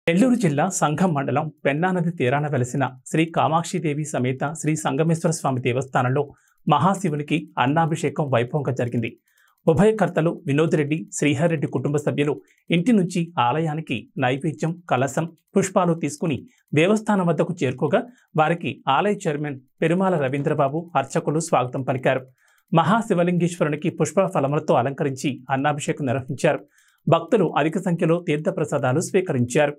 నెల్లూరు జిల్లా సంఘం మండలం పెన్నా నది తీరాన వెలసిన శ్రీ కామాక్షిదేవి సమేత శ్రీ సంగమేశ్వర స్వామి దేవస్థానంలో మహాశివునికి అన్నాభిషేకం వైభవంగా జరిగింది. ఉభయకర్తలు వినోద్ రెడ్డి, శ్రీహర్ రెడ్డి కుటుంబ సభ్యులు ఇంటి నుంచి ఆలయానికి నైవేద్యం, కలశం, పుష్పాలు తీసుకుని దేవస్థానం వద్దకు చేరుకోగా వారికి ఆలయ చైర్మన్ పెరుమాల రవీంద్రబాబు, అర్చకులు స్వాగతం పలికారు. మహాశివలింగేశ్వరునికి పుష్ప ఫలములతో అలంకరించి అన్నాభిషేకం నిర్వహించారు. భక్తులు అధిక సంఖ్యలో తీర్థప్రసాదాలు స్వీకరించారు.